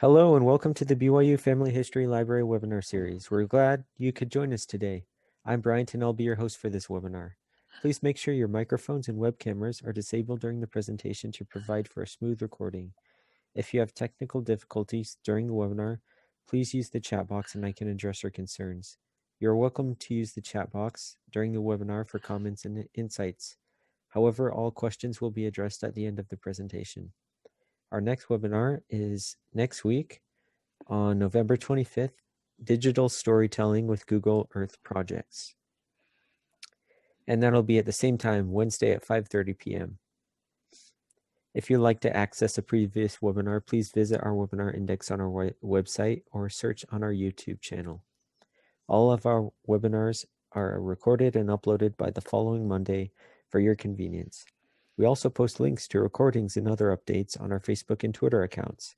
Hello and welcome to the BYU Family History Library webinar series. We're glad you could join us today. I'm Bryant and I'll be your host for this webinar. Please make sure your microphones and web cameras are disabled during the presentation to provide for a smooth recording. If you have technical difficulties during the webinar, please use the chat box and I can address your concerns. You're welcome to use the chat box during the webinar for comments and insights. However, all questions will be addressed at the end of the presentation. Our next webinar is next week on November 25th, Digital Storytelling with Google Earth Projects. And that'll be at the same time, Wednesday at 5:30 p.m. If you'd like to access a previous webinar, please visit our webinar index on our website or search on our YouTube channel. All of our webinars are recorded and uploaded by the following Monday for your convenience. We also post links to recordings and other updates on our Facebook and Twitter accounts.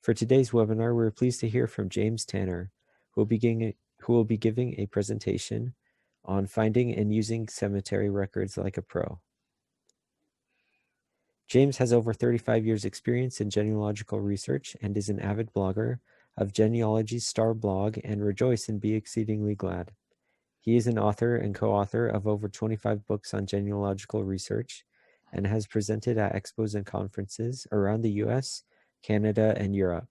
For today's webinar, we're pleased to hear from James Tanner, who will be giving a presentation on finding and using cemetery records like a pro. James has over 35 years experience in genealogical research and is an avid blogger of Genealogy's Star blog and Rejoice and Be Exceedingly Glad. He is an author and co-author of over 25 books on genealogical research and has presented at expos and conferences around the US, Canada, and Europe.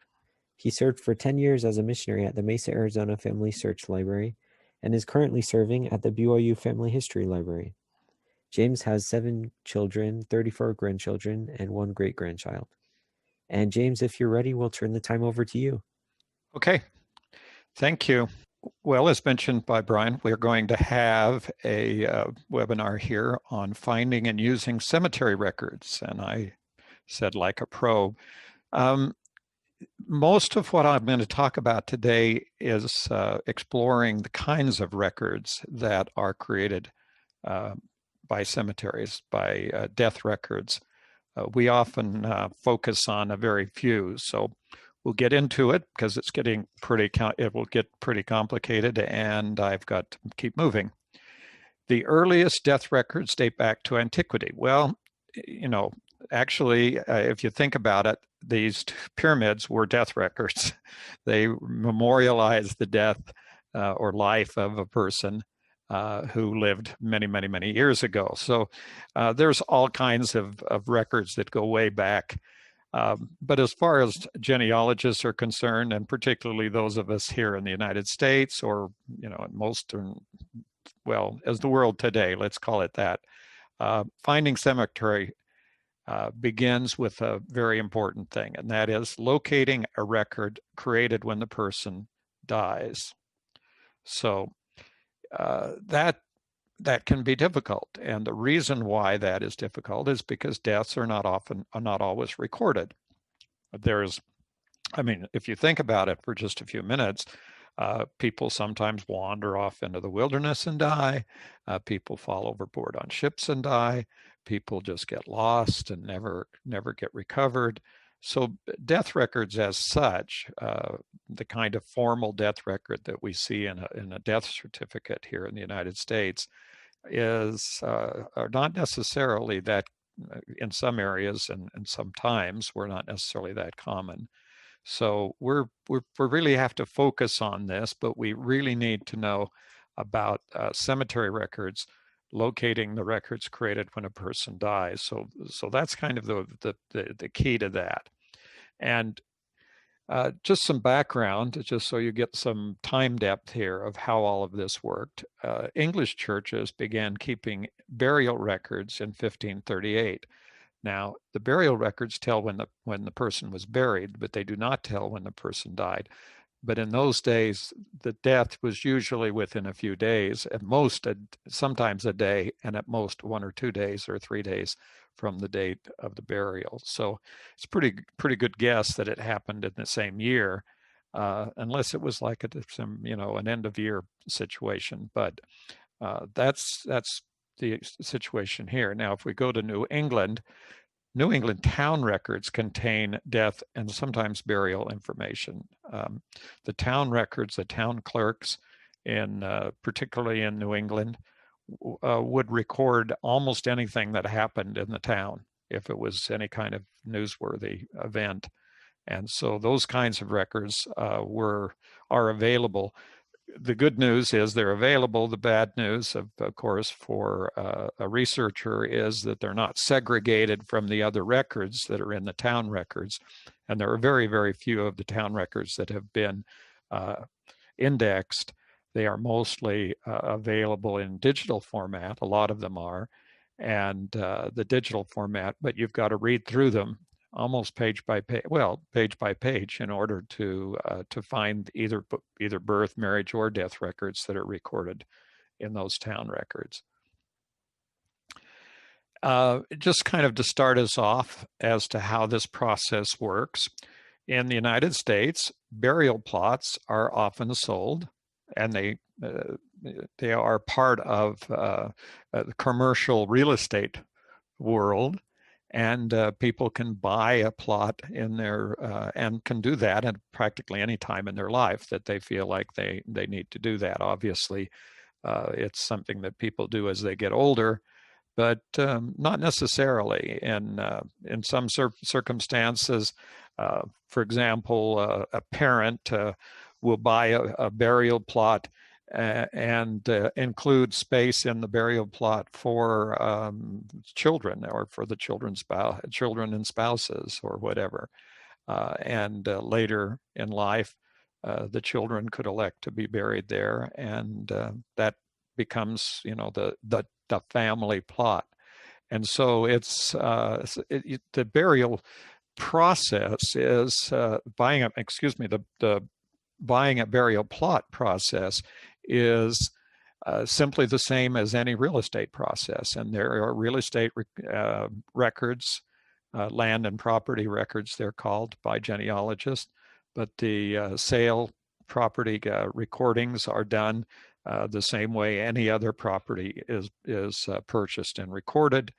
He served for 10 years as a missionary at the Mesa, Arizona Family Search Library and is currently serving at the BYU Family History Library. James has 7 children, 34 grandchildren, and 1 great-grandchild. And James, if you're ready, we'll turn the time over to you. Okay, thank you. Well, as mentioned by Brian, we're going to have a webinar here on finding and using cemetery records. And I said like a pro. Most of what I'm going to talk about today is exploring the kinds of records that are created by cemeteries, by death records. We often focus on a very few. So we'll get into it because it will get pretty complicated and I've got to keep moving. The earliest death records date back to antiquity. Well, actually, if you think about it, these pyramids were death records. They memorialized the death or life of a person who lived many, many, many years ago. So there's all kinds of records that go way back. But as far as genealogists are concerned, and particularly those of us here in the United States, or as the world today, let's call it that, finding cemetery begins with a very important thing, and that is locating a record created when the person dies. So that can be difficult, and the reason why that is difficult is because deaths are not always recorded. If you think about it for just a few minutes, people sometimes wander off into the wilderness and die. People fall overboard on ships and die. People just get lost and never get recovered. So death records as such, the kind of formal death record that we see in a death certificate here in the United States are not necessarily that, in some areas and sometimes we're not necessarily that common. So we really have to focus on this, but we really need to know about cemetery records, locating the records created when a person dies. So that's kind of the key to that. And just some background, just so you get some time depth here of how all of this worked. English churches began keeping burial records in 1538. Now, the burial records tell when the person was buried, but they do not tell when the person died. But in those days, the death was usually within a few days, at most sometimes a day, and at most 1 or 2 days or 3 days from the date of the burial. So it's pretty good guess that it happened in the same year, unless it was like an end of year situation. But that's the situation here. Now, if we go to New England town records contain death and sometimes burial information. The town records, the town clerks, particularly in New England, would record almost anything that happened in the town if it was any kind of newsworthy event. And so those kinds of records are available. The good news is they're available. The bad news, of course, for a researcher is that they're not segregated from the other records that are in the town records. And there are very, very few of the town records that have been indexed. They are mostly available in digital format. A lot of them are. And the digital format, but you've got to read through them almost page by page, well, page by page, in order to find either birth, marriage, or death records that are recorded in those town records. Just kind of to start us off as to how this process works. In the United States, burial plots are often sold, and they are part of the commercial real estate world, and people can buy a plot in their and can do that at practically any time in their life that they feel like they need to do that. Obviously, it's something that people do as they get older, but not necessarily. In some circumstances, for example, a parent will buy a burial plot and include space in the burial plot for children, or for the children and spouses, or whatever. And later in life, the children could elect to be buried there, and that becomes, the family plot. And so the burial process is the buying a burial plot process is simply the same as any real estate process. And there are real estate records, land and property records, they're called by genealogists, but the sale property recordings are done the same way any other property is purchased and recorded.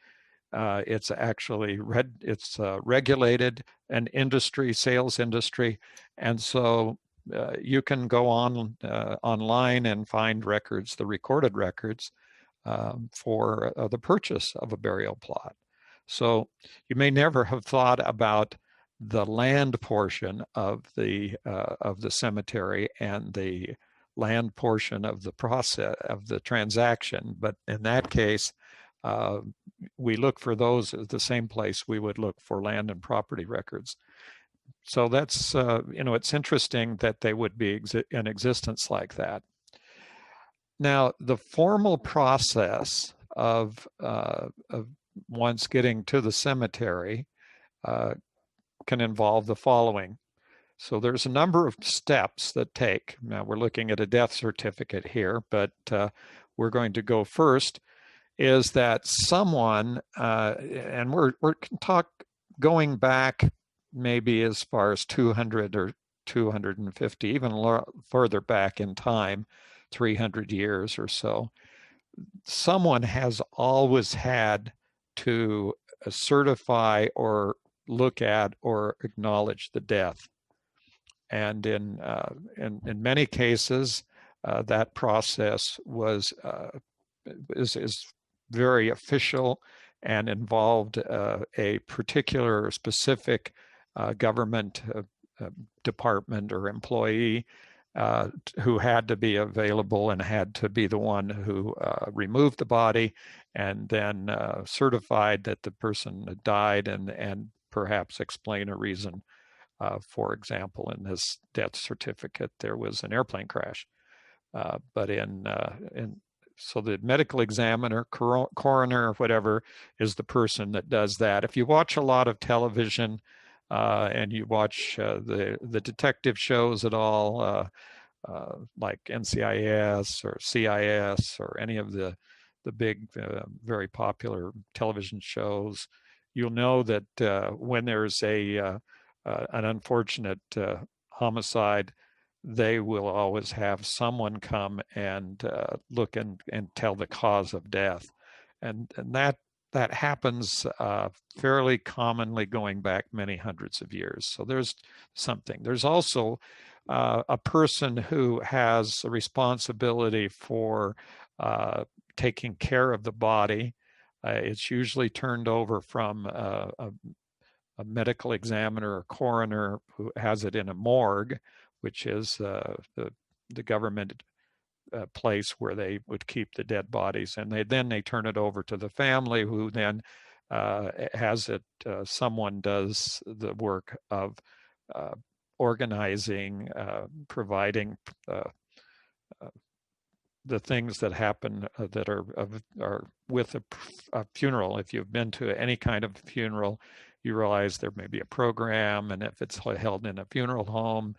It's actually regulated an industry, sales industry, and so you can go on online and find records, the recorded records, for the purchase of a burial plot. So you may never have thought about the land portion of the cemetery and the land portion of the process of the transaction, but in that case, we look for those at the same place we would look for land and property records. So that's it's interesting that they would be in existence like that. Now, the formal process of once getting to the cemetery can involve the following. So there's a number of steps that take. Now, we're looking at a death certificate here, but we're going to go first, is that someone, and we're going back maybe as far as 200 or 250, even further back in time, 300 years or so, someone has always had to certify or look at or acknowledge the death. And in many cases, that process is very official and involved a particular specific government department or employee who had to be available and had to be the one who removed the body and then certified that the person had died, and perhaps explain a reason. For example, in this death certificate, there was an airplane crash. But so the medical examiner, coroner, whatever, is the person that does that. If you watch a lot of television and you watch the detective shows at all, like NCIS or CIS or any of the big, very popular television shows, you'll know that when there's an unfortunate homicide, they will always have someone come and look and tell the cause of death, and that happens fairly commonly going back many hundreds of years. So there's something. There's also a person who has a responsibility for taking care of the body. It's usually turned over from medical examiner or coroner who has it in a morgue, which is the government place where they would keep the dead bodies, and they turn it over to the family, who then has it. Someone does the work of uh, organizing, providing uh, the things that happen that are with a funeral. If you've been to any kind of funeral, you realize there may be a program, and if it's held in a funeral home,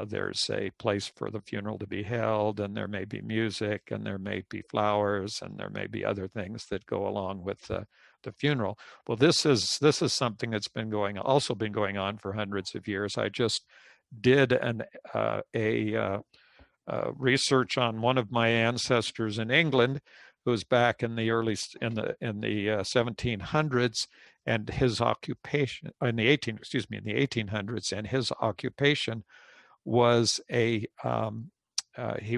there's a place for the funeral to be held, and there may be music, and there may be flowers, and there may be other things that go along with the funeral. Well, this is something that's also been going on for hundreds of years. I just did a research on one of my ancestors in England, who was back in the 1700s, and his occupation in the 1800s, and his occupation was he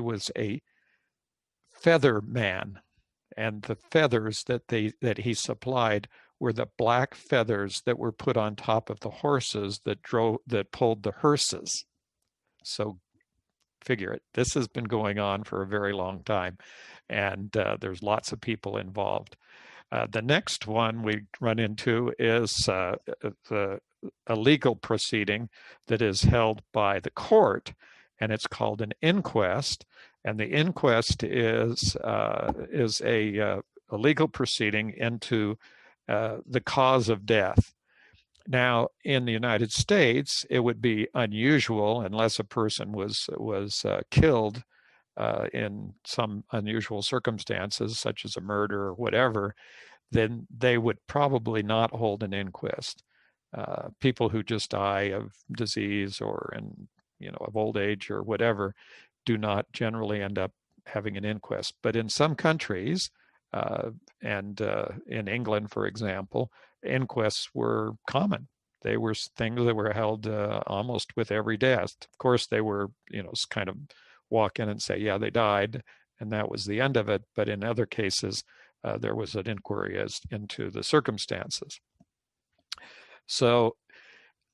was a feather man, and the feathers that he supplied were the black feathers that were put on top of the horses that pulled the hearses. So figure it. This has been going on for a very long time, and there's lots of people involved. The next one we run into is a legal proceeding that is held by the court, and it's called an inquest. And the inquest is a legal proceeding into the cause of death. Now, in the United States, it would be unusual unless a person was killed in some unusual circumstances, such as a murder or whatever. Then they would probably not hold an inquest. People who just die of disease or of old age or whatever do not generally end up having an inquest. But in some countries, uh, and in England, for example, inquests were common. They were things that were held almost with every death. Of course, they were, kind of walk in and say, yeah, they died, and that was the end of it. But in other cases, there was an inquiry as into the circumstances. So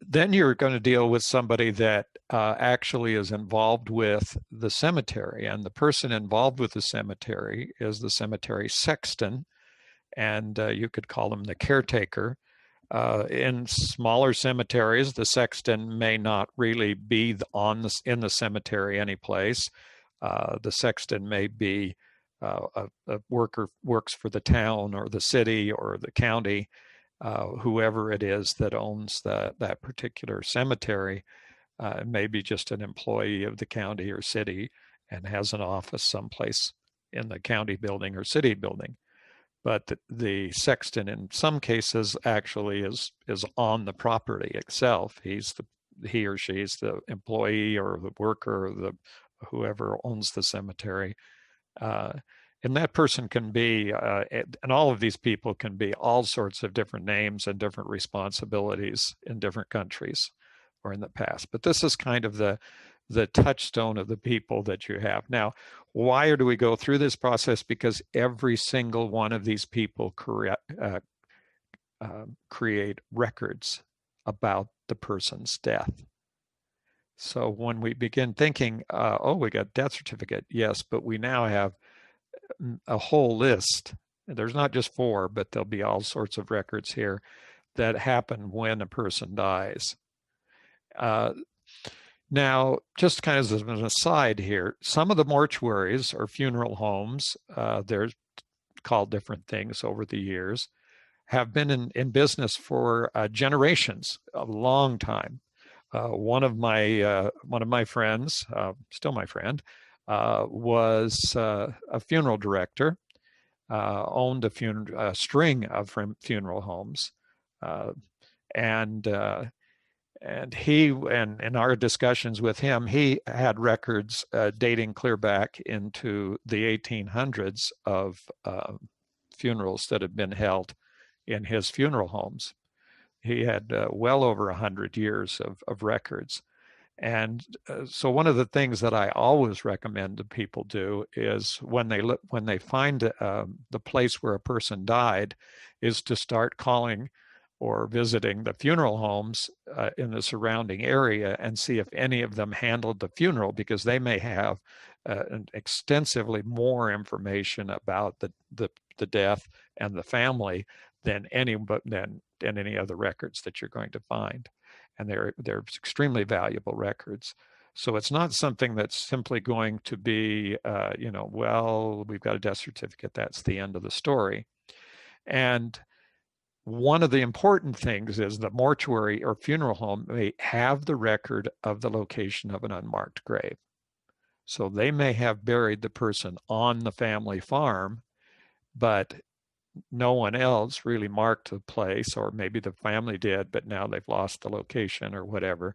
then you're going to deal with somebody that actually is involved with the cemetery. And the person involved with the cemetery is the cemetery sexton, and you could call him the caretaker. In smaller cemeteries, the sexton may not really be in the cemetery anyplace. The sexton may be a worker, works for the town or the city or the county, whoever it is that owns that particular cemetery. Maybe just an employee of the county or city and has an office someplace in the county building or city building. But the sexton in some cases actually is on the property itself. He or she is the employee or the worker or whoever owns the cemetery. Uh, and that person can be, and all of these people can be all sorts of different names and different responsibilities in different countries or in the past. But this is kind of the touchstone of the people that you have. Now, why do we go through this process? Because every single one of these people create records about the person's death. So when we begin thinking, we got death certificate, yes, but we now have a whole list. There's not just 4, but there'll be all sorts of records here that happen when a person dies. Now, just kind of as an aside here, some of the mortuaries or funeral homes, they're called different things over the years, have been in business for generations, a long time. One of my friends, still my friend, was a funeral director, owned a string of funeral homes, and in our discussions with him, he had records dating clear back into the 1800s of funerals that had been held in his funeral homes. He had well over 100 years of records. And so one of the things that I always recommend that people do is when they find the place where a person died, is to start calling or visiting the funeral homes in the surrounding area and see if any of them handled the funeral, because they may have extensively more information about the death and the family than any other records that you're going to find. And they're extremely valuable records. So it's not something that's simply going to be, well, we've got a death certificate, that's the end of the story. And one of the important things is the mortuary or funeral home may have the record of the location of an unmarked grave. So they may have buried the person on the family farm, but no one else really marked the place, or maybe the family did, but now they've lost the location or whatever.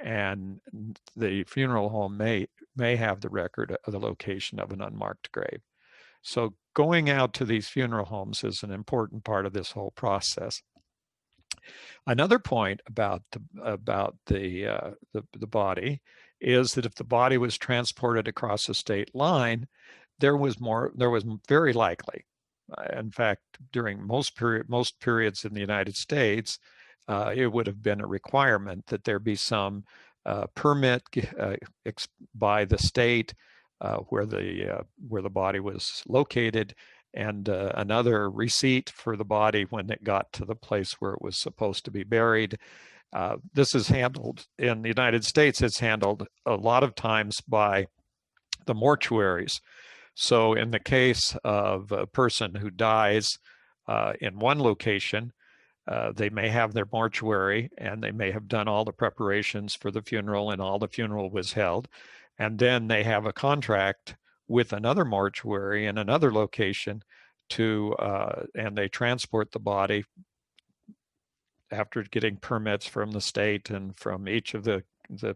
And the funeral home may have the record of the location of an unmarked grave. So going out to these funeral homes is an important part of this whole process. Another point about the body is that if the body was transported across a state line, there was very likely, in fact, during most periods in the United States, it would have been a requirement that there be some permit by the state where the body was located, and another receipt for the body when it got to the place where it was supposed to be buried. This is handled in the United States. It's handled a lot of times by the mortuaries. So in the case of a person who dies in one location, they may have their mortuary, and they may have done all the preparations for the funeral, and all the funeral was held. And then they have a contract with another mortuary in another location and they transport the body after getting permits from the state and from each of the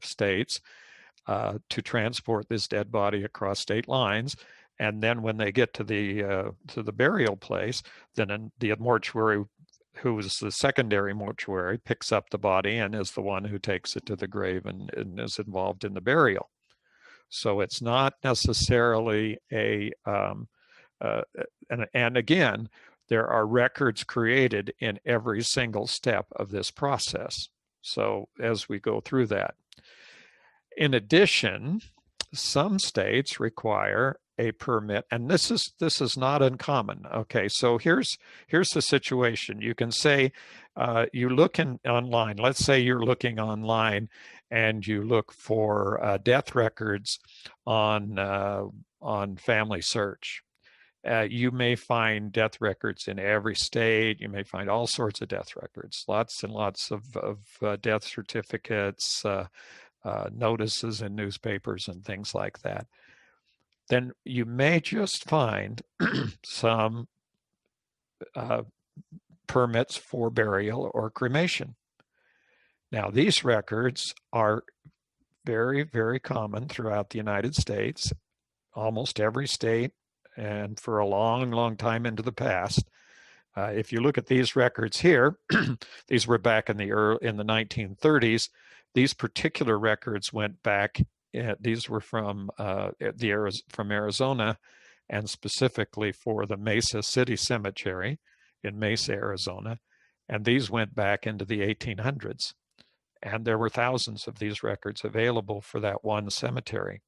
states to transport this dead body across state lines. And then when they get to the burial place, then the mortuary, who is the secondary mortuary, picks up the body and is the one who takes it to the grave and is involved in the burial. So it's not necessarily and again, there are records created in every single step of this process. So as we go through that. In addition, some states require a permit, and this is not uncommon. Okay, so here's the situation. You can say you look online. Let's say you're looking online, and you look for death records on Family Search. You may find death records in every state. You may find all sorts of death records, lots and lots of death certificates. Notices in newspapers and things like that. Then you may just find some permits for burial or cremation. Now, these records are very, very common throughout the United States, almost every state, and for a long, long time into the past. If you look at these records here, these were back in the 1930s. These particular records went back. These were from Arizona, and specifically for the Mesa City Cemetery in Mesa, Arizona. And these went back into the 1800s. And there were thousands of these records available for that one cemetery.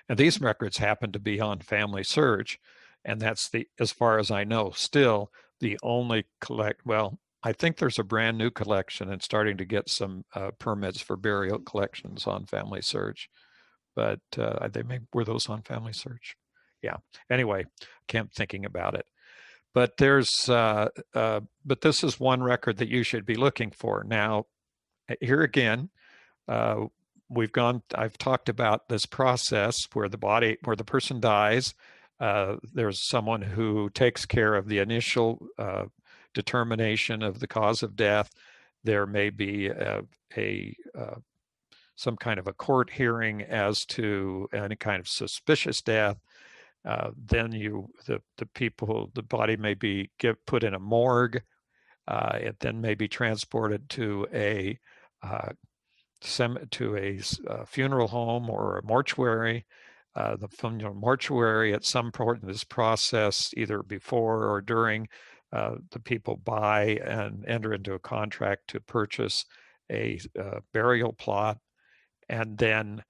And these records happen to be on Family Search, and that's as far as I know, still the only well, I think there's a brand new collection and starting to get some permits for burial collections on Family Search, but were those on Family Search? Yeah. Anyway, kept thinking about it. But but this is one record that you should be looking for. Now, here again, I've talked about this process where the person dies. There's someone who takes care of the initial determination of the cause of death. There may be some kind of a court hearing as to any kind of suspicious death. Then the body may be put in a morgue. It then may be transported to a funeral home or a mortuary. The mortuary at some point in this process, either before or during, the people buy and enter into a contract to purchase a burial plot, and then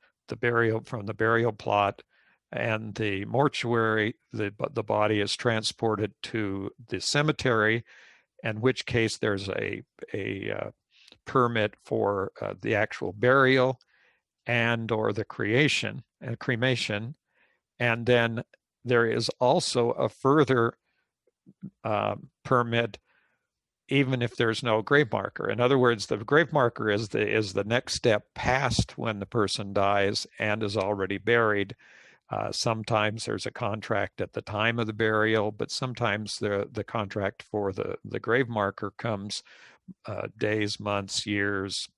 from the burial plot and the mortuary, the body is transported to the cemetery, in which case there's a permit for the actual burial and or the cremation, and then there is also a further permit even if there's no grave marker. In other words, the grave marker is the next step past when the person dies and is already buried. Sometimes there's a contract at the time of the burial, but sometimes the contract for the grave marker comes days, months, years,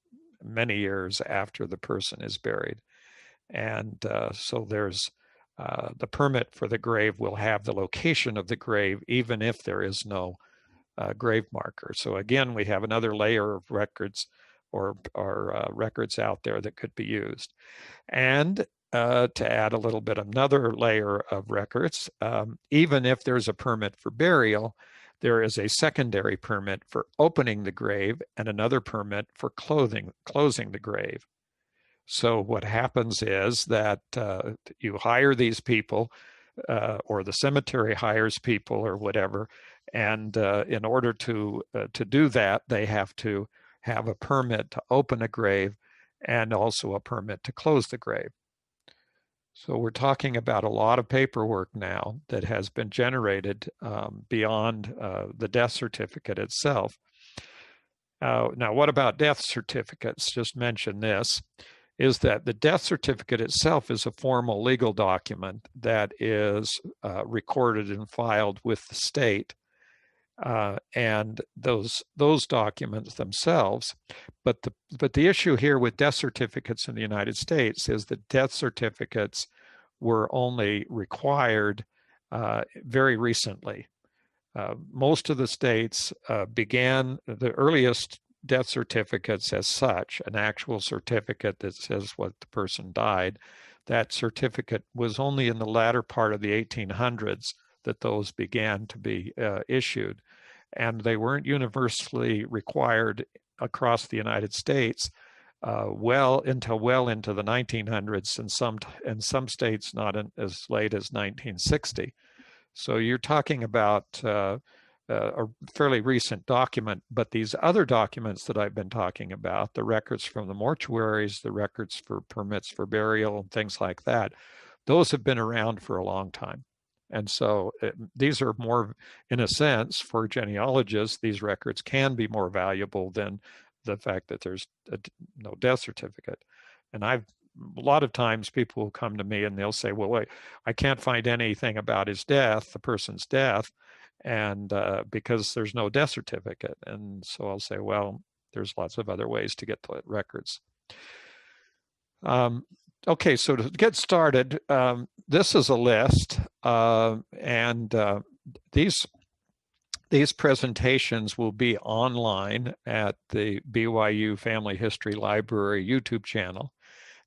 many years after the person is buried. And so there's the permit for the grave will have the location of the grave, even if there is no grave marker. So again, we have another layer of records or records out there that could be used. And to add a little bit, another layer of records, even if there's a permit for burial, there is a secondary permit for opening the grave and another permit for closing the grave. So what happens is that you hire these people, or the cemetery hires people or whatever, and in order to do that, they have to have a permit to open a grave and also a permit to close the grave. So we're talking about a lot of paperwork now that has been generated beyond the death certificate itself. Now, what about death certificates? Just mention this, is that the death certificate itself is a formal legal document that is recorded and filed with the state. And those documents themselves, but the issue here with death certificates in the United States is that death certificates were only required very recently. Most of the states began the earliest death certificates as such, an actual certificate that says what the person died. That certificate was only in the latter part of the 1800s that those began to be issued. And they weren't universally required across the United States well into the 1900s, and some states not as late as 1960. So you're talking about a fairly recent document, but these other documents that I've been talking about, the records from the mortuaries, the records for permits for burial, and things like that, those have been around for a long time. And so these are more, in a sense, for genealogists, these records can be more valuable than the fact that there's no death certificate. And a lot of times people will come to me and they'll say, well, wait, I can't find anything about his death, the person's death, and because there's no death certificate. And so I'll say, well, there's lots of other ways to get to records. Okay, so to get started, this is a list, and these presentations will be online at the BYU Family History Library YouTube channel.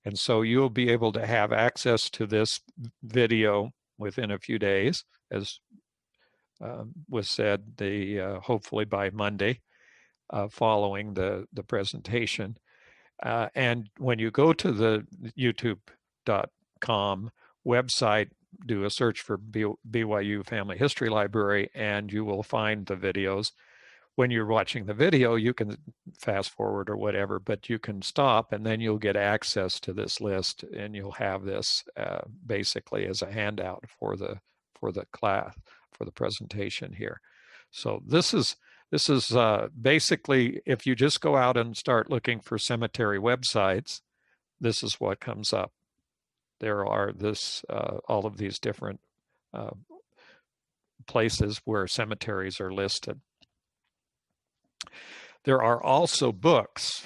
And so you'll be able to have access to this video within a few days, as was said, hopefully by Monday following the presentation. And when you go to the youtube.com website, do a search for BYU Family History Library, and you will find the videos. When you're watching the video, you can fast forward or whatever, but you can stop and then you'll get access to this list, and you'll have this basically as a handout for the class, for the presentation here. So this is basically, if you just go out and start looking for cemetery websites, this is what comes up. There are all of these different places where cemeteries are listed. There are also books,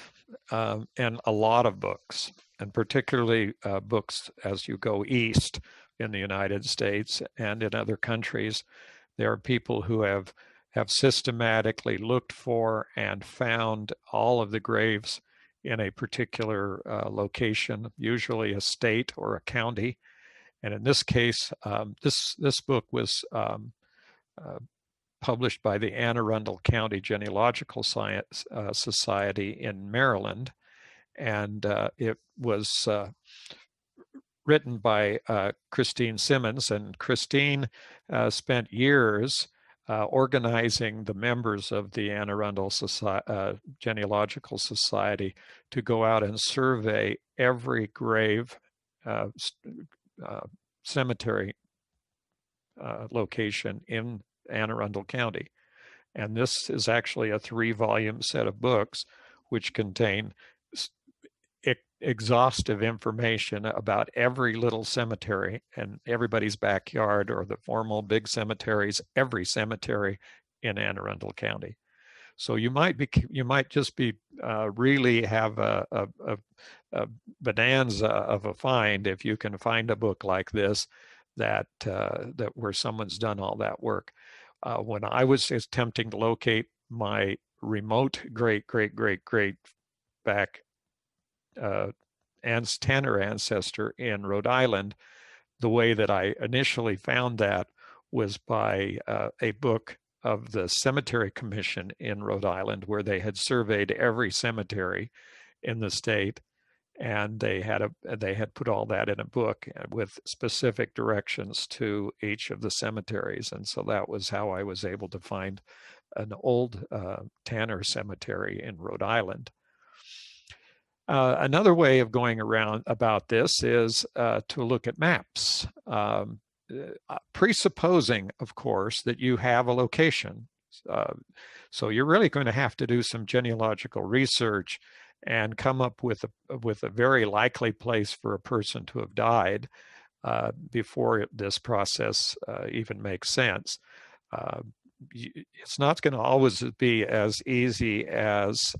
and a lot of books, and particularly books as you go east in the United States and in other countries. There are people who have systematically looked for and found all of the graves in a particular location, usually a state or a county. And in this case, this book was published by the Anne Arundel County Genealogical Science Society in Maryland. And it was written by Christine Simmons. And Christine spent years organizing the members of the Anne Arundel Genealogical Society to go out and survey every grave uh, uh, cemetery location in Anne Arundel County. And this is actually a 3-volume set of books which contain exhaustive information about every little cemetery and everybody's backyard, or the formal big cemeteries, every cemetery in Anne Arundel County. So you might just be really have a bonanza of a find if you can find a book like this that where someone's done all that work. When I was attempting to locate my remote great back Tanner ancestor in Rhode Island, the way that I initially found that was by a book of the Cemetery Commission in Rhode Island, where they had surveyed every cemetery in the state, and they had put all that in a book with specific directions to each of the cemeteries. And so that was how I was able to find an old Tanner cemetery in Rhode Island. Another way of going around about this is to look at maps, presupposing, of course, that you have a location. So you're really going to have to do some genealogical research and come up with a very likely place for a person to have died before this process even makes sense. It's not going to always be as easy as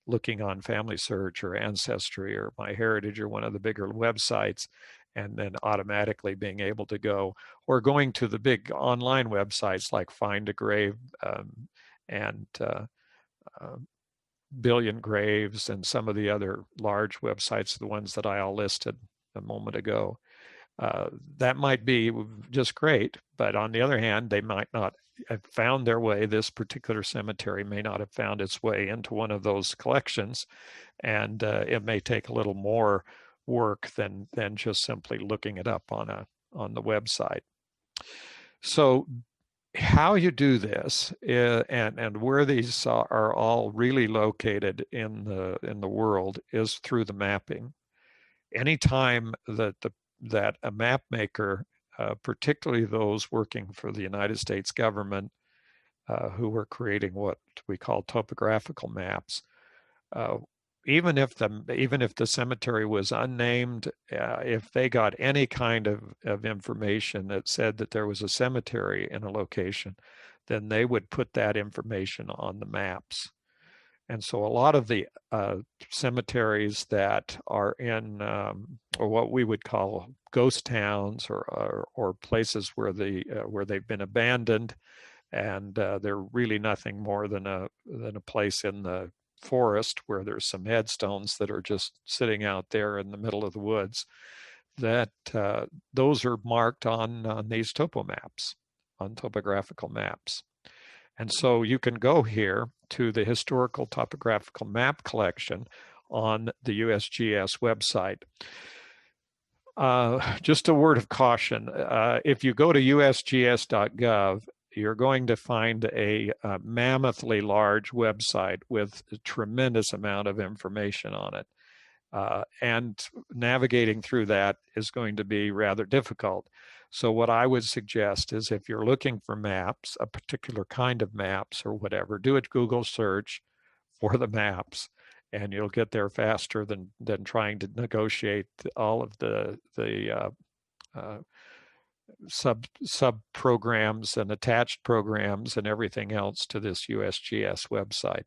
looking on Family Search or Ancestry or MyHeritage or one of the bigger websites, and then automatically being able to go, or going to the big online websites like Find a Grave and Billion Graves, and some of the other large websites, the ones that I all listed a moment ago. That might be just great, but on the other hand, they might not have found their way. This particular cemetery may not have found its way into one of those collections, and it may take a little more work than just simply looking it up on the website. So how you do this and where these are all really located in the world is through the mapping. Anytime that a map maker, particularly those working for the United States government, who were creating what we call topographical maps, uh, even if the cemetery was unnamed, if they got any kind of information that said that there was a cemetery in a location, then they would put that information on the maps. And so a lot of the cemeteries that are in or what we would call ghost towns, or places where they've been abandoned, and they're really nothing more than a place in the forest where there's some headstones that are just sitting out there in the middle of the woods, that those are marked on these topo maps, on topographical maps. And so you can go here to the Historical Topographical Map Collection on the USGS website. Just a word of caution. If you go to usgs.gov, you're going to find a mammothly large website with a tremendous amount of information on it. And navigating through that is going to be rather difficult. So what I would suggest is, if you're looking for maps, a particular kind of maps or whatever, do a Google search for the maps, and you'll get there faster than trying to negotiate all of the sub programs and attached programs and everything else to this USGS website.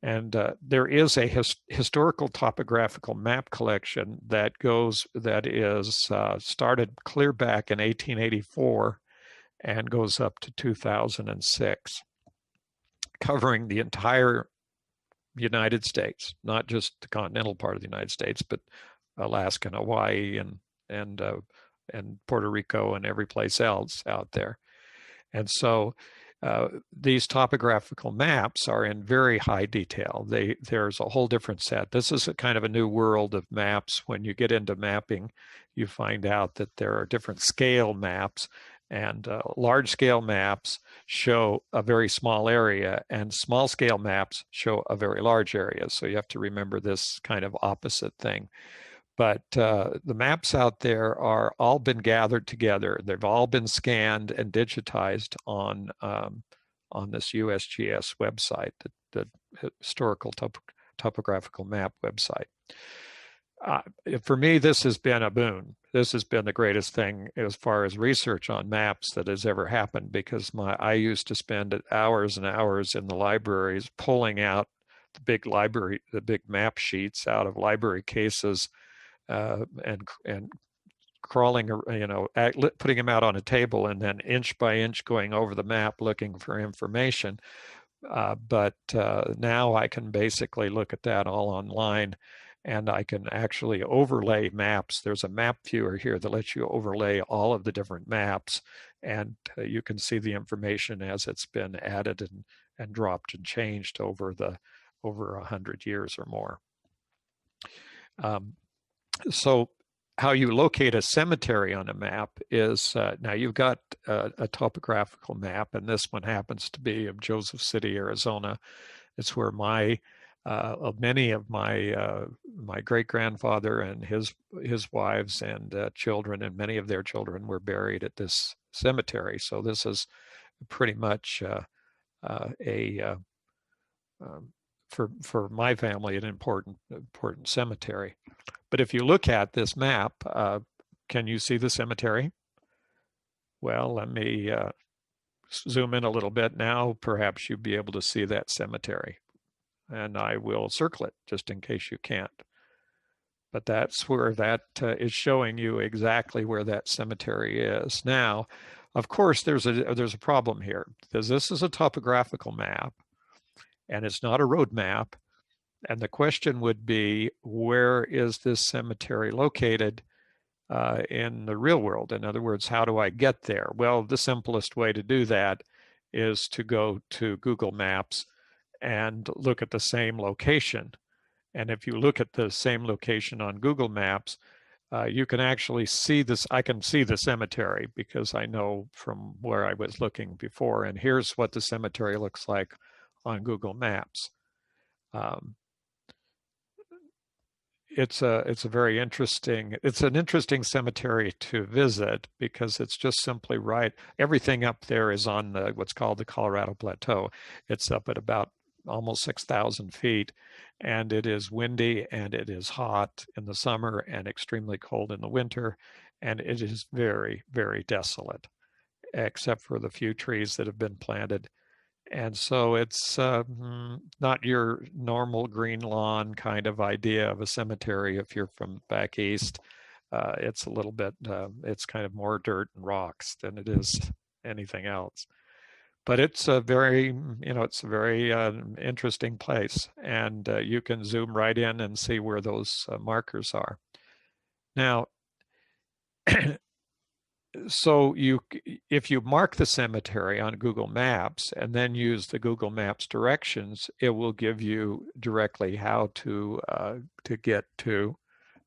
And there is a historical topographical map collection that is started clear back in 1884 and goes up to 2006, covering the entire United States, not just the continental part of the United States, but Alaska and Hawaii and Puerto Rico and every place else out there. And so these topographical maps are in very high detail. There's a whole different set. This is a kind of a new world of maps. When you get into mapping, you find out that there are different scale maps, and large scale maps show a very small area, and small scale maps show a very large area. So you have to remember this kind of opposite thing. But the maps out there are all been gathered together. They've all been scanned and digitized on this USGS website, the historical topographical map website. For me, this has been a boon. This has been the greatest thing as far as research on maps that has ever happened, because I used to spend hours and hours in the libraries pulling out the big map sheets out of library cases, and crawling, putting them out on a table and then inch by inch going over the map looking for information. But now I can basically look at that all online, and I can actually overlay maps. There's a map viewer here that lets you overlay all of the different maps, and you can see the information as it's been added and dropped and changed over 100 years or more. So how you locate a cemetery on a map is, now you've got a topographical map, and this one happens to be of Joseph City, Arizona. It's where many of my great grandfather and his wives and children and many of their children were buried at this cemetery. So this is pretty much a for my family an important cemetery. But if you look at this map, can you see the cemetery? Well, let me zoom in a little bit now. Perhaps you'll be able to see that cemetery. And I will circle it just in case you can't. But that's where that is showing you exactly where that cemetery is. Now, of course, there's a problem here, because this is a topographical map and it's not a road map. And the question would be, where is this cemetery located in the real world? In other words, how do I get there? Well, the simplest way to do that is to go to Google Maps and look at the same location. And if you look at the same location on Google Maps, you can actually see this. I can see the cemetery because I know from where I was looking before. And here's what the cemetery looks like on Google Maps. It's an interesting cemetery to visit, because it's just simply right. Everything up there is on what's called the Colorado Plateau. It's up at about almost 6,000 feet, and it is windy and it is hot in the summer and extremely cold in the winter, and it is very, very desolate, except for the few trees that have been planted. And so it's not your normal green lawn kind of idea of a cemetery if you're from back east. It's a little bit, it's kind of more dirt and rocks than it is anything else. But it's a very, it's a very interesting place. And you can zoom right in and see where those markers are. Now, so if you mark the cemetery on Google Maps and then use the Google Maps directions, it will give you directly how to get to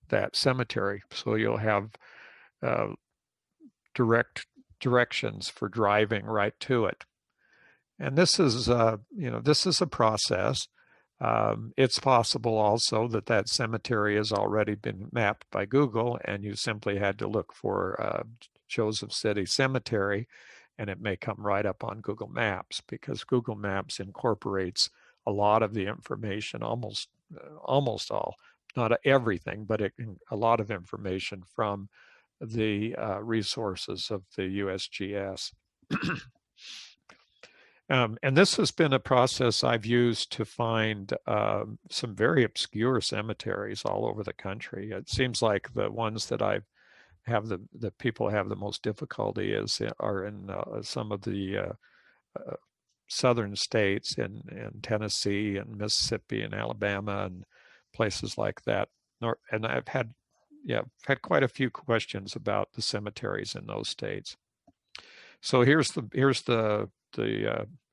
that cemetery. So you'll have direct directions for driving right to it. And this is this is a process. It's possible also that cemetery has already been mapped by Google, and you simply had to look for Joseph City Cemetery, and it may come right up on Google Maps, because Google Maps incorporates a lot of the information, almost all, not everything, but a lot of information from the resources of the USGS. And this has been a process I've used to find some very obscure cemeteries all over the country. It seems like the ones that the people have the most difficulty are in some of the southern states in Tennessee and Mississippi and Alabama and places like that. And I've had quite a few questions about the cemeteries in those states. So here's the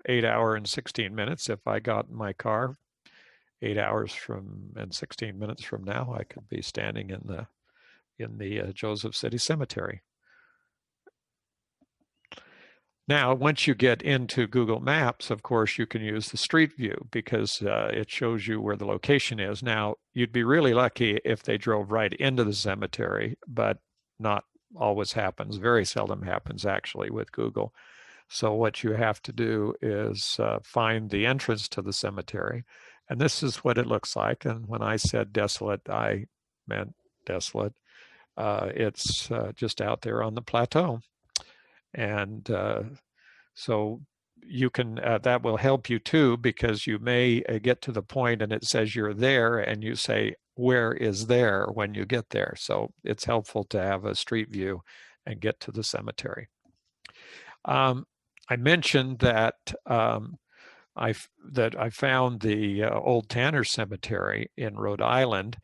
8 hour and 16 minutes. If I got in my car 8 hours from and 16 minutes from now, I could be standing in the Joseph City Cemetery. Now, once you get into Google Maps, of course, you can use the Street View because it shows you where the location is. Now, you'd be really lucky if they drove right into the cemetery, but not always happens. Very seldom happens actually with Google. So what you have to do is find the entrance to the cemetery. And this is what it looks like. And when I said desolate, I meant desolate. It's just out there on the plateau. And so you can, that will help you too, because you may get to the point and it says you're there and you say, where is there when you get there? So it's helpful to have a street view and get to the cemetery. I mentioned that I found the old Tanner Cemetery in Rhode Island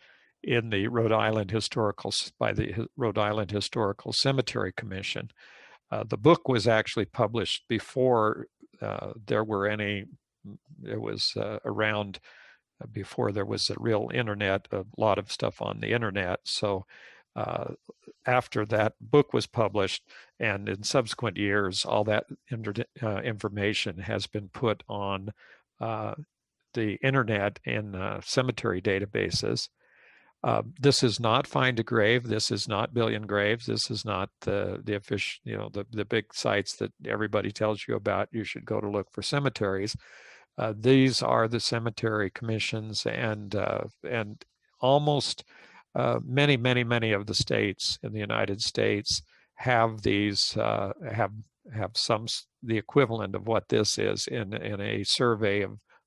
in the Rhode Island Historical by the Rhode Island Historical Cemetery Commission. The book was actually published before there were any. It was around before there was a real internet, a lot of stuff on the internet. So uh, after that book was published, and in subsequent years, all that information has been put on uh, the internet in cemetery databases. This is not Find a Grave. This is not Billion Graves. This is not the official, the big sites that everybody tells you about. You should go to look for cemeteries. These are the cemetery commissions, and almost many of the states in the United States have these have some the equivalent of what this is in a survey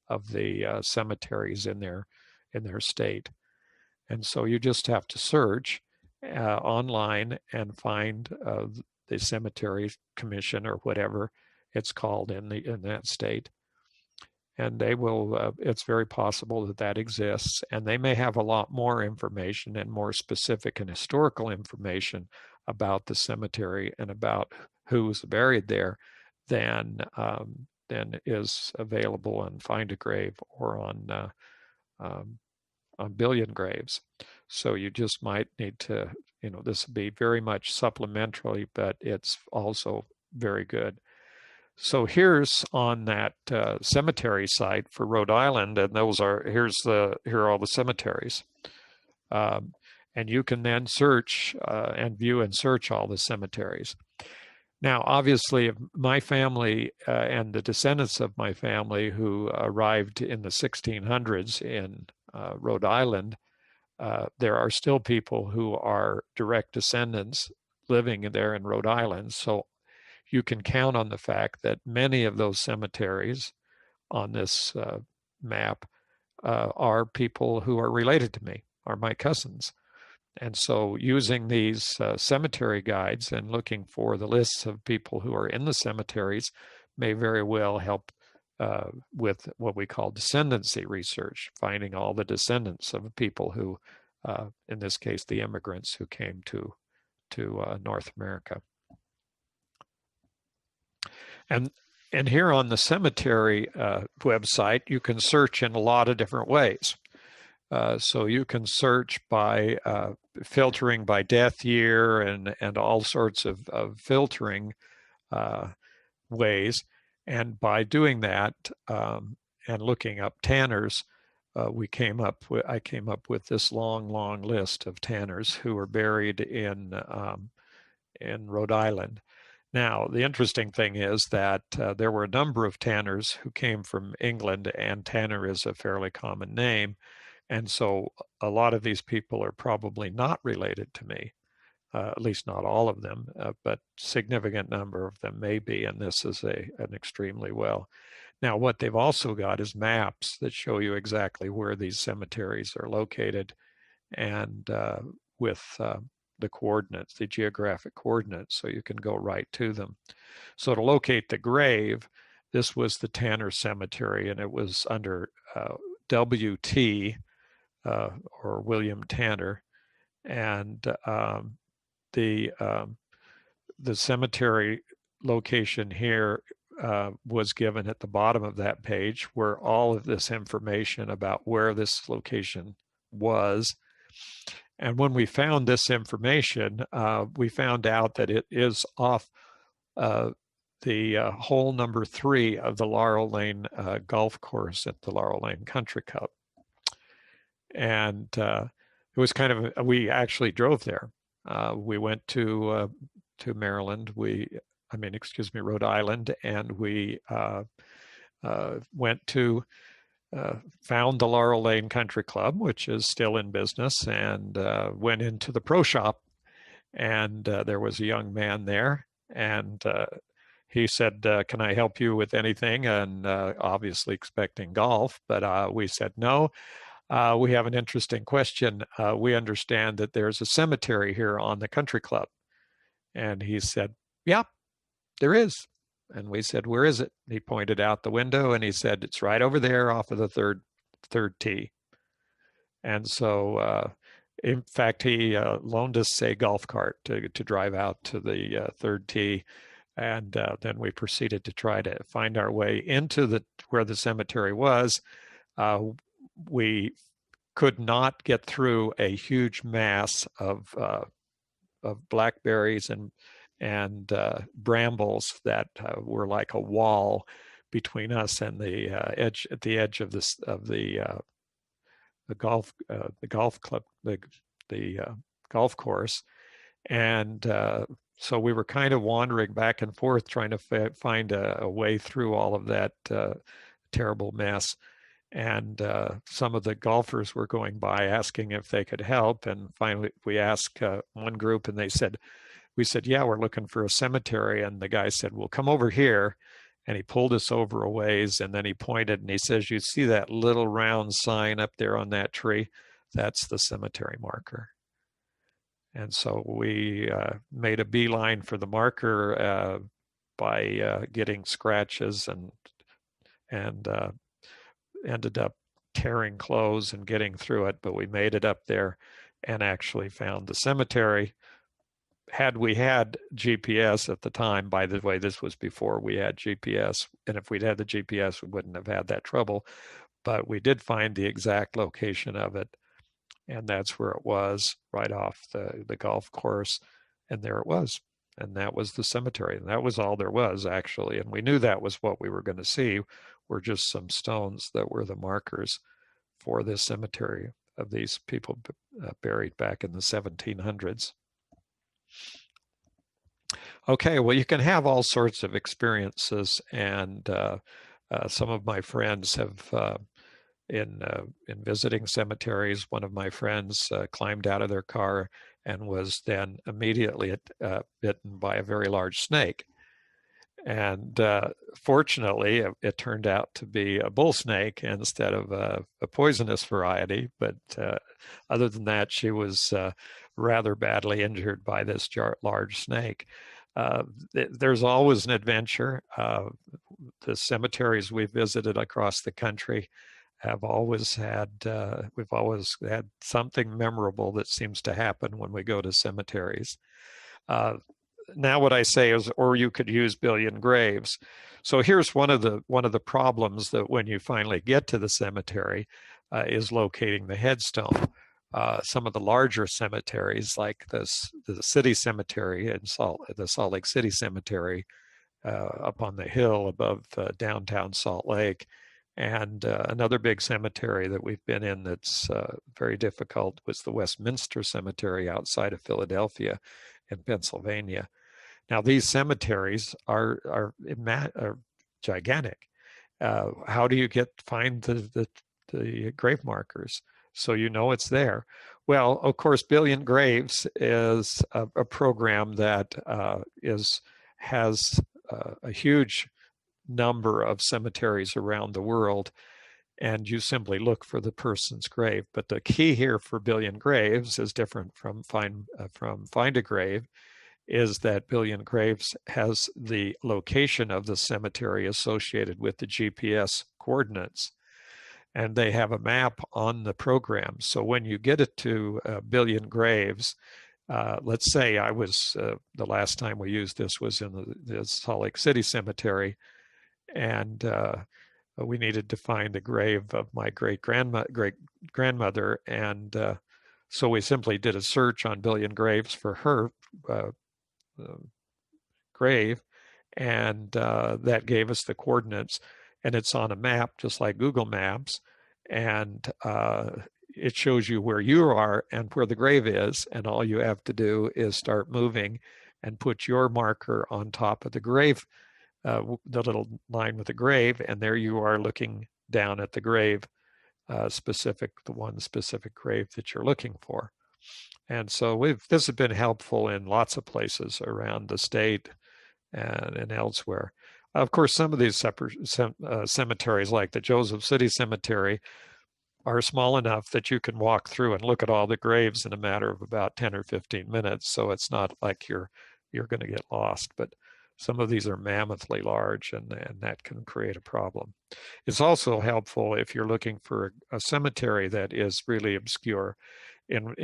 of the cemeteries in their state. And so you just have to search online and find the cemetery commission or whatever it's called in that state, and they will. It's very possible that that exists, and they may have a lot more information and more specific and historical information about the cemetery and about who's buried there than is available on Find a Grave or on Billion Graves. So you just might need to, this would be very much supplementary, but it's also very good. So here's on that cemetery site for Rhode Island, and here are all the cemeteries. Um, and you can then search and view and search all the cemeteries. Now, obviously, my family and the descendants of my family who arrived in the 1600s in Rhode Island, there are still people who are direct descendants living there in Rhode Island. So you can count on the fact that many of those cemeteries on this map are people who are related to me, are my cousins. And so using these cemetery guides and looking for the lists of people who are in the cemeteries may very well help with what we call descendancy research, finding all the descendants of people who, in this case, the immigrants who came to North America. And and here on the cemetery website, you can search in a lot of different ways. So you can search by filtering by death year and all sorts of filtering ways. And by doing that and looking up tanners, I came up with this long list of tanners who were buried in Rhode Island. Now, the interesting thing is that there were a number of tanners who came from England, and Tanner is a fairly common name. And so a lot of these people are probably not related to me, at least not all of them, but significant number of them may be. And this is an extremely well. Now, what they've also got is maps that show you exactly where these cemeteries are located and with the coordinates, the geographic coordinates, so you can go right to them. So to locate the grave, this was the Tanner Cemetery, and it was under WT or William Tanner, and the cemetery location here was given at the bottom of that page, where all of this information about where this location was. And when we found this information, we found out that it is off the hole number 3 of the Laurel Lane golf course at the Laurel Lane Country Club. And it was kind of, we actually drove there. We went to Maryland. Rhode Island, and we went to found the Laurel Lane Country Club, which is still in business, and went into the pro shop. And there was a young man there, and he said, "Can I help you with anything?" And obviously expecting golf, but we said no. We have an interesting question. We understand that there's a cemetery here on the country club. And he said, "Yeah, there is." And we said, "Where is it?" He pointed out the window and he said, "It's right over there off of the third tee." And so, in fact, he loaned us a golf cart to drive out to the third tee. And then we proceeded to try to find our way into where the cemetery was. We could not get through a huge mass of blackberries and brambles that were like a wall between us and the edge of the golf club, the golf course. And so we were kind of wandering back and forth trying to find a way through all of that terrible mess. And some of the golfers were going by asking if they could help. And finally, we asked one group, and we said, "Yeah, we're looking for a cemetery." And the guy said, "Well, come over here." And he pulled us over a ways, and then he pointed and he says, "You see that little round sign up there on that tree? That's the cemetery marker." And so we made a beeline for the marker by getting scratches and ended up tearing clothes and getting through it, but we made it up there and actually found the cemetery. Had we had GPS at the time, by the way, this was before we had GPS, and if we'd had the GPS, we wouldn't have had that trouble, but we did find the exact location of it, and that's where it was, right off the golf course, and there it was. And that was the cemetery. And that was all there was, actually. And we knew that was what we were going to see, were just some stones that were the markers for this cemetery of these people buried back in the 1700s. Okay, well, you can have all sorts of experiences. And some of my friends have, in visiting cemeteries, one of my friends climbed out of their car and was then immediately bitten by a very large snake. And fortunately, it turned out to be a bull snake instead of a poisonous variety. But other than that, she was rather badly injured by this large snake. There's always an adventure. The cemeteries we've visited across the country have always had, we've always had something memorable that seems to happen when we go to cemeteries. Now what I say is, or you could use billion graves. So here's one of the problems that when you finally get to the cemetery is locating the headstone. Some of the larger cemeteries, like the city cemetery in the Salt Lake City Cemetery, up on the hill above downtown Salt Lake, and another big cemetery that we've been in that's very difficult was the Westminster Cemetery outside of Philadelphia in Pennsylvania. Now these cemeteries are gigantic. How do you find the grave markers so you know it's there? Well, of course, Billion Graves is a program that has a huge number of cemeteries around the world, and you simply look for the person's grave. But the key here for Billion Graves is different from Find a Grave, is that Billion Graves has the location of the cemetery associated with the GPS coordinates, and they have a map on the program. So when you get it to Billion Graves, let's say I was, the last time we used this was in the Salt Lake City Cemetery, and we needed to find the grave of my great grandmother, and so we simply did a search on Billion Graves for her uh, uh, grave, and that gave us the coordinates, and it's on a map just like Google Maps, and it shows you where you are and where the grave is, and all you have to do is start moving and put your marker on top of the grave, the little line with the grave, and there you are looking down at the grave, the one specific grave that you're looking for. And so this has been helpful in lots of places around the state and elsewhere. Of course, some of these cemeteries, like the Joseph City Cemetery, are small enough that you can walk through and look at all the graves in a matter of about 10 or 15 minutes. So it's not like you're going to get lost. But some of these are mammothly large, and that can create a problem. It's also helpful if you're looking for a cemetery that is really obscure. In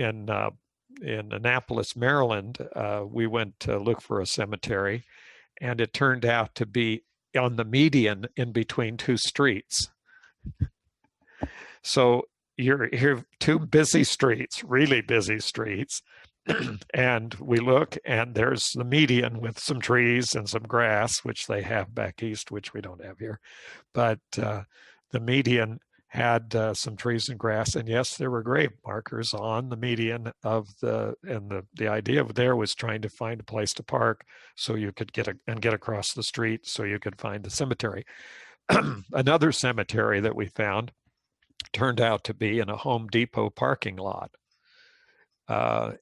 Annapolis, Maryland, we went to look for a cemetery, and it turned out to be on the median in between two streets. So you're two busy streets, really busy streets, and we look, and there's the median with some trees and some grass, which they have back east, which we don't have here. But the median had some trees and grass, and yes, there were grave markers on the median of the idea of there was trying to find a place to park so you could get across the street so you could find the cemetery. Another cemetery that we found turned out to be in a Home Depot parking lot, uh,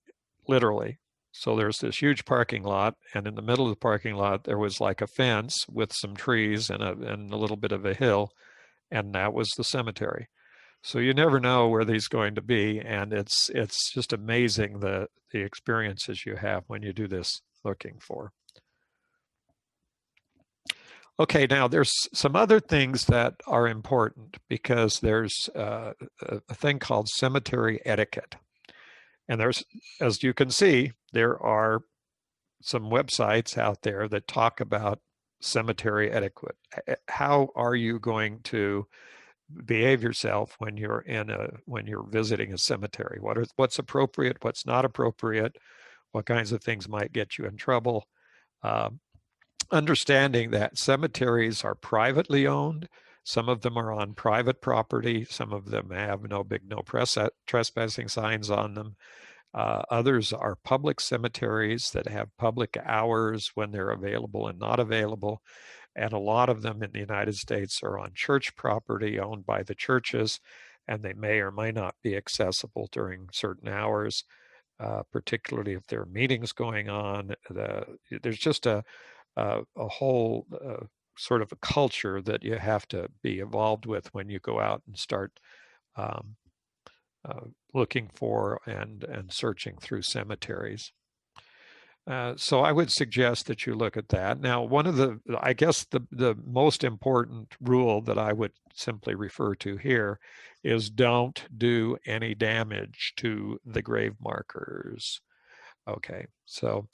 literally. So there's this huge parking lot, and in the middle of the parking lot, there was like a fence with some trees and a little bit of a hill, and that was the cemetery. So you never know where these going to be, and it's just amazing the experiences you have when you do this looking for. Okay, now there's some other things that are important because there's a thing called cemetery etiquette. And there's, as you can see, there are some websites out there that talk about cemetery etiquette. How are you going to behave yourself when you're visiting a cemetery? What's appropriate? What's not appropriate? What kinds of things might get you in trouble? Um, Understanding that cemeteries are privately owned. Some of them are on private property. Some of them have no trespassing signs on them. Others are public cemeteries that have public hours when they're available and not available. And a lot of them in the United States are on church property owned by the churches, and they may or may not be accessible during certain hours, particularly if there are meetings going on. There's just a whole sort of a culture that you have to be involved with when you go out and start um, looking for and searching through cemeteries. So I would suggest that you look at that. Now, I guess the most important rule that I would simply refer to here is don't do any damage to the grave markers. Okay, so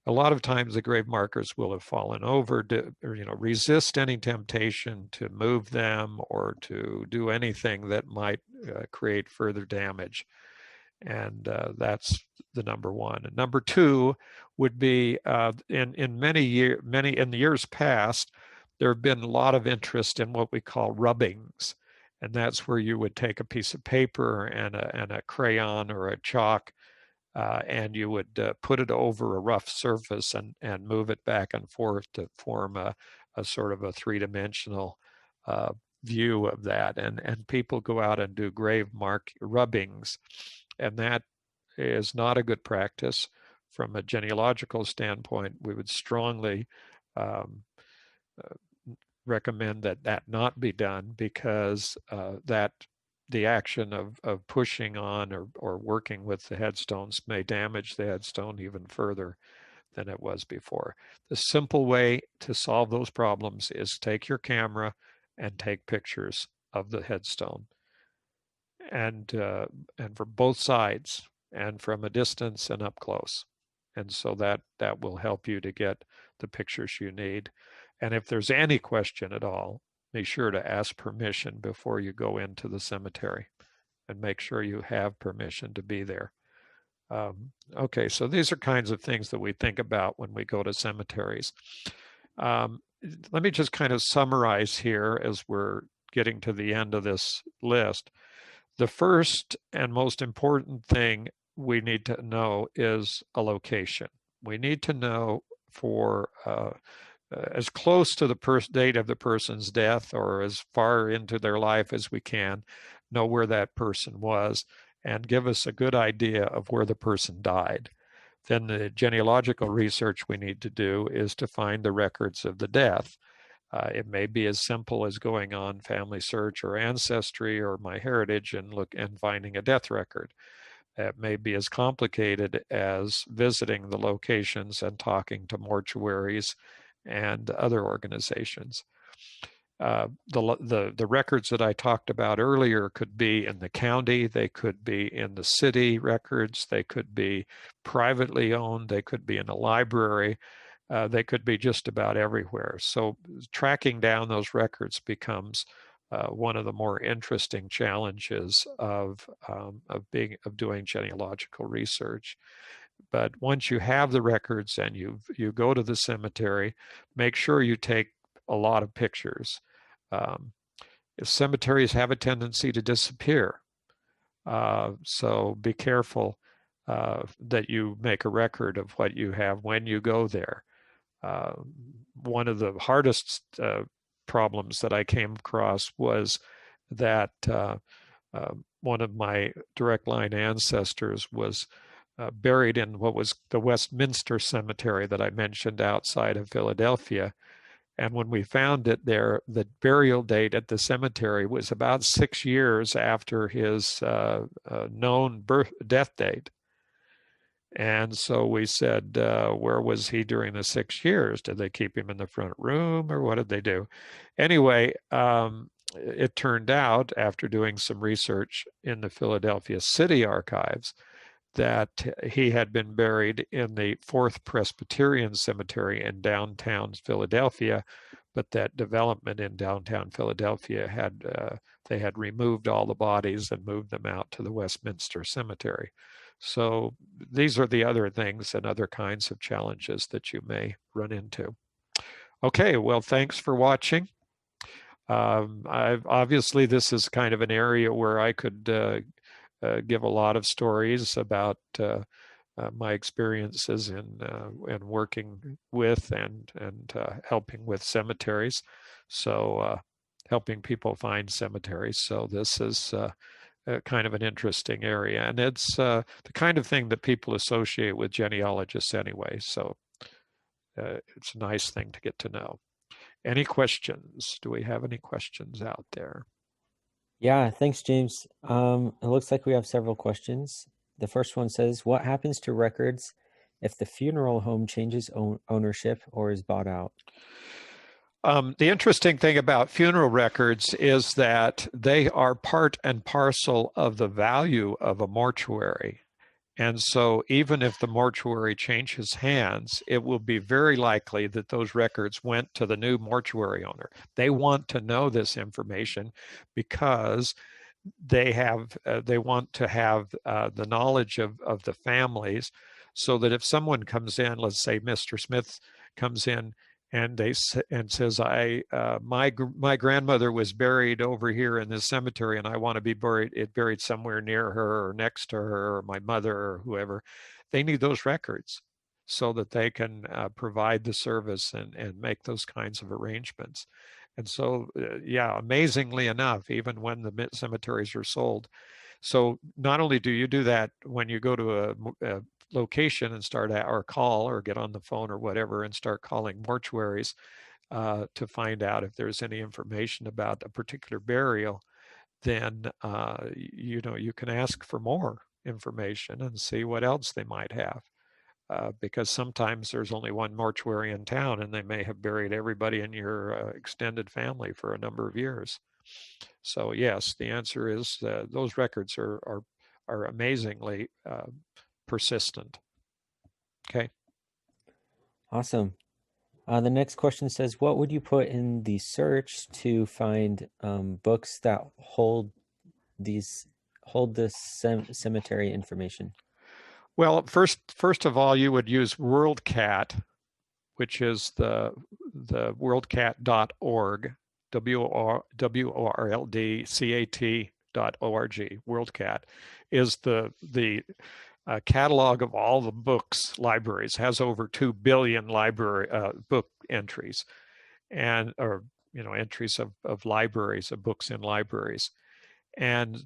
a lot of times the grave markers will have fallen over, resist any temptation to move them or to do anything that might create further damage. And that's the number one. And number two would be in the years past, there have been a lot of interest in what we call rubbings. And that's where you would take a piece of paper and a crayon or a chalk, and you would put it over a rough surface and move it back and forth to form a sort of a three-dimensional view of that. And people go out and do grave mark rubbings, and that is not a good practice. From a genealogical standpoint, we would strongly um, recommend that not be done, because that the action of pushing on or working with the headstones may damage the headstone even further than it was before. The simple way to solve those problems is take your camera and take pictures of the headstone, and for both sides, and from a distance and up close. And so that will help you to get the pictures you need. And if there's any question at all, make sure to ask permission before you go into the cemetery and make sure you have permission to be there. Okay, so these are kinds of things that we think about when we go to cemeteries. Um, Let me just kind of summarize here as we're getting to the end of this list. The first and most important thing we need to know is a location. We need to know for as close to the date of the person's death or as far into their life as we can, know where that person was and give us a good idea of where the person died. Then the genealogical research we need to do is to find the records of the death. It may be as simple as going on Family Search or Ancestry or MyHeritage and finding a death record. It may be as complicated as visiting the locations and talking to mortuaries and other organizations. The records that I talked about earlier could be in the county, they could be in the city records, they could be privately owned, they could be in a library, they could be just about everywhere. So tracking down those records becomes one of the more interesting challenges of doing genealogical research. But once you have the records and you go to the cemetery, make sure you take a lot of pictures. Um, Cemeteries have a tendency to disappear, so be careful that you make a record of what you have when you go there. Uh, One of the hardest problems that I came across was that one of my direct line ancestors was buried in what was the Westminster Cemetery that I mentioned outside of Philadelphia. And when we found it there, the burial date at the cemetery was about 6 years after his known death date. And so we said, where was he during the 6 years? Did they keep him in the front room or what did they do? Anyway, it turned out after doing some research in the Philadelphia City Archives that he had been buried in the Fourth Presbyterian Cemetery in downtown Philadelphia, but that development in downtown Philadelphia they had removed all the bodies and moved them out to the Westminster Cemetery. So these are the other things and other kinds of challenges that you may run into. Okay, well, thanks for watching. Obviously, this is kind of an area where I could give a lot of stories about my experiences in working with and helping with cemeteries. So helping people find cemeteries. So this is kind of an interesting area, and it's the kind of thing that people associate with genealogists anyway. So it's a nice thing to get to know. Any questions? Do we have any questions out there? Yeah, thanks, James. It looks like we have several questions. The first one says, what happens to records if the funeral home changes ownership or is bought out? The interesting thing about funeral records is that they are part and parcel of the value of a mortuary. And so even if the mortuary changes hands, it will be very likely that those records went to the new mortuary owner. They want to know this information because they want to have the knowledge of the families so that if someone comes in, let's say Mr. Smith comes in and says, my grandmother was buried over here in this cemetery and I want to be buried somewhere near her or next to her or my mother or whoever. They need those records so that they can provide the service and make those kinds of arrangements. And so, yeah, amazingly enough, even when the cemeteries are sold. So not only do you do that when you go to a location and start or call or get on the phone or whatever and start calling mortuaries to find out if there's any information about a particular burial, then you can ask for more information and see what else they might have. Because sometimes there's only one mortuary in town and they may have buried everybody in your extended family for a number of years. So yes, the answer is those records are amazingly persistent. Okay. Awesome. The next question says, what would you put in the search to find books that hold this cemetery information? Well, first of all, you would use WorldCat, which is the worldcat.org, WORLDCAT.org. WorldCat is the catalog of all the books libraries, has over 2 billion library book entries, and or entries of libraries, of books in libraries. And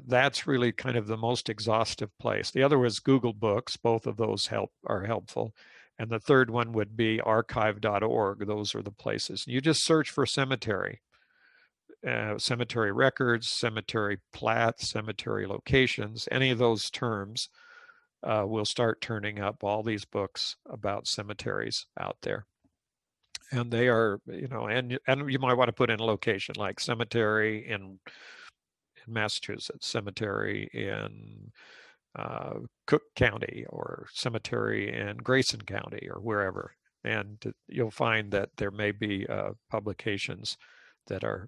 that's really kind of the most exhaustive place. The other was Google Books. Both of those are helpful. And the third one would be archive.org. Those are the places. You just search for cemetery, cemetery records, cemetery plats, cemetery locations, any of those terms will start turning up all these books about cemeteries out there. And they are, and you might want to put in a location like cemetery in Massachusetts, cemetery in Cook County, or cemetery in Grayson County, or wherever. And you'll find that there may be publications that are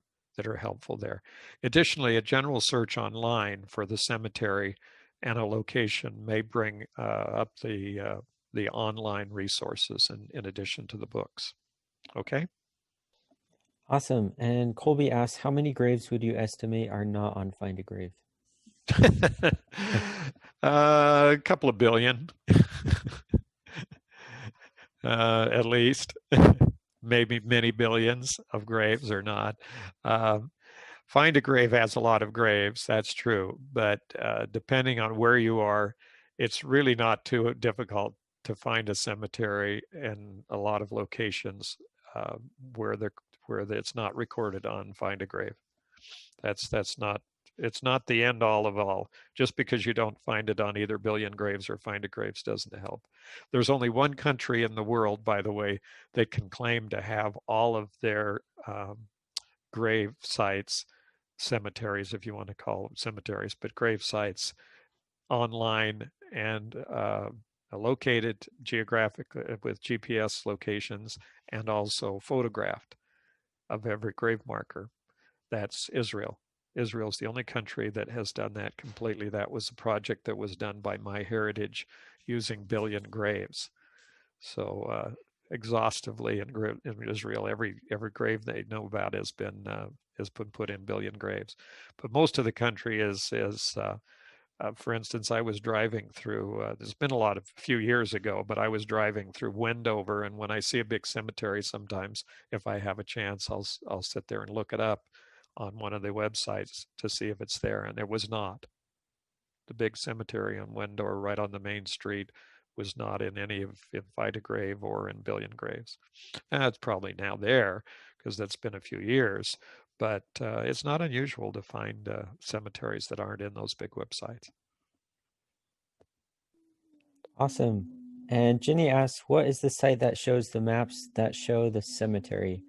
helpful there. Additionally, a general search online for the cemetery and a location may bring up the online resources in addition to the books. Okay. Awesome. And Colby asks, how many graves would you estimate are not on Find a Grave? A couple of billion, at least. Maybe many billions of graves or not. Find a Grave has a lot of graves, that's true. But depending on where you are, it's really not too difficult to find a cemetery in a lot of locations uh, where it's not recorded on Find a Grave. That's not, it's not the end all of all. Just because you don't find it on either Billion Graves or Find a Graves doesn't help. There's only one country in the world, by the way, that can claim to have all of their grave sites, cemeteries, if you want to call them cemeteries, but grave sites online and located geographically with GPS locations, and also photographed of every grave marker. That's Israel. Israel's the only country that has done that completely. That was a project that was done by MyHeritage using Billion Graves. So exhaustively in Israel, every grave they know about has been put in Billion Graves. But most of the country is for instance, I was driving through, there's been a few years ago, but I was driving through Wendover, and when I see a big cemetery, sometimes if I have a chance, I'll sit there and look it up on one of the websites to see if it's there, and it was not. The big cemetery on Wendover, right on the main street, was not in any of in Find a Grave or in Billion Graves. And it's probably now there because that's been a few years, but it's not unusual to find cemeteries that aren't in those big websites. Awesome. And Jenny asks, what is the site that shows the maps that show the cemetery?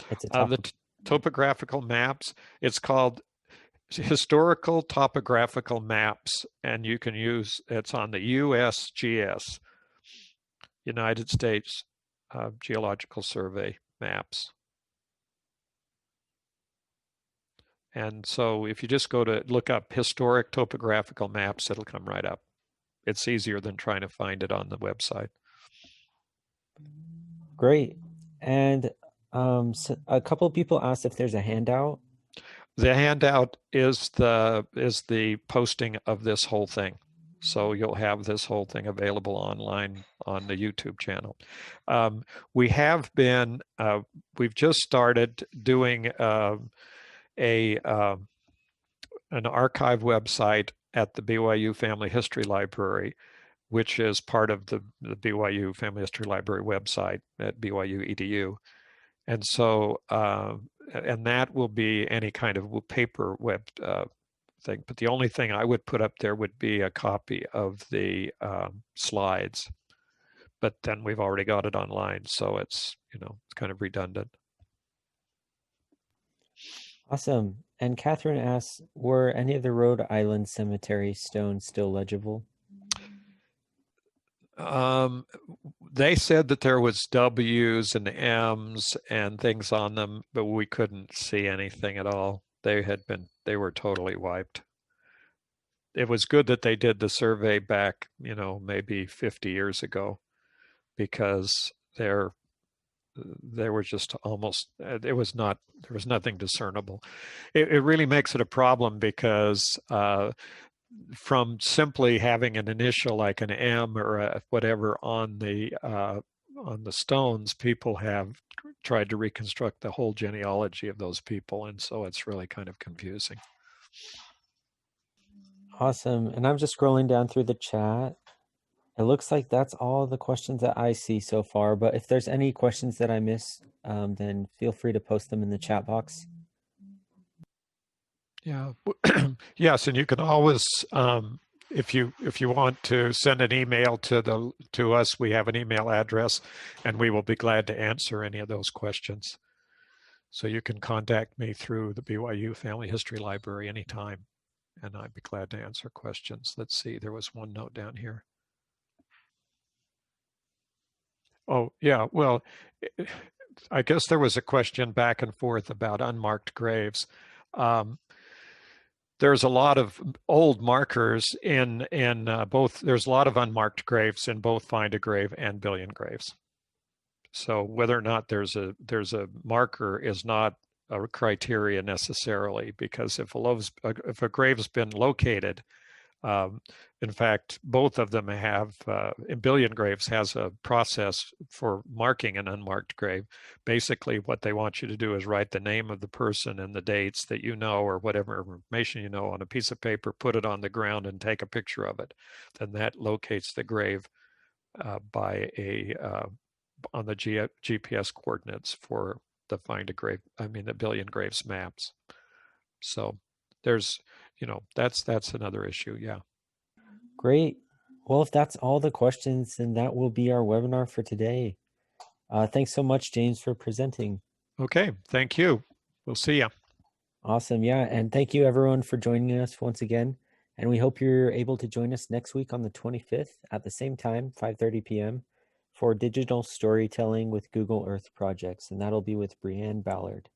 It's a top. The topographical maps, it's called Historical Topographical Maps, and you can use, it's on the USGS, United States Geological Survey maps. And so if you just go to look up historic topographical maps, it'll come right up. It's easier than trying to find it on the website. Great. And so a couple of people asked if there's a handout. The handout is the posting of this whole thing. So you'll have this whole thing available online on the YouTube channel. We have been, we've just started doing an archive website at the BYU Family History Library, which is part of the BYU Family History Library website at BYU EDU. And so, and that will be any kind of paper web thing. But the only thing I would put up there would be a copy of the slides. But then we've already got it online, so it's, it's kind of redundant. Awesome. And Catherine asks, were any of the Rhode Island cemetery stones still legible? Um, they said that there was W's and M's and things on them, but we couldn't see anything at all. They were totally wiped. It was good that they did the survey back, maybe 50 years ago, because they were just almost, it was not, there was nothing discernible. It really makes it a problem because from simply having an initial like an M or a whatever on the stones, people have tried to reconstruct the whole genealogy of those people, and so it's really kind of confusing. Awesome. And I'm just scrolling down through the chat. It looks like that's all the questions that I see so far, but if there's any questions that I missed, then feel free to post them in the chat box. Yeah. Yes, and you can always, if you want to send an email to us, we have an email address, and we will be glad to answer any of those questions. So you can contact me through the BYU Family History Library anytime, and I'd be glad to answer questions. Let's see, there was one note down here. Oh, yeah, well, I guess there was a question back and forth about unmarked graves. Um, there's a lot of old markers in both. There's a lot of unmarked graves in both Find a Grave and Billion Graves. So whether or not there's a marker is not a criteria necessarily, because if a grave's been located, um, in fact, both of them have, Billion Graves has a process for marking an unmarked grave. Basically, what they want you to do is write the name of the person and the dates that you know, or whatever information you know, on a piece of paper, put it on the ground, and take a picture of it. Then that locates the grave by on the GPS coordinates for the the Billion Graves maps. So there's, that's another issue. Yeah. Great. Well, if that's all the questions, then that will be our webinar for today. Thanks so much, James, for presenting. Okay, thank you. We'll see you. Awesome. Yeah. And thank you, everyone, for joining us once again. And we hope you're able to join us next week on the 25th at the same time, 5:30 p.m., for digital storytelling with Google Earth projects. And that'll be with Brianne Ballard.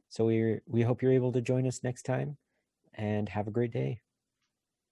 So we hope you're able to join us next time and have a great day.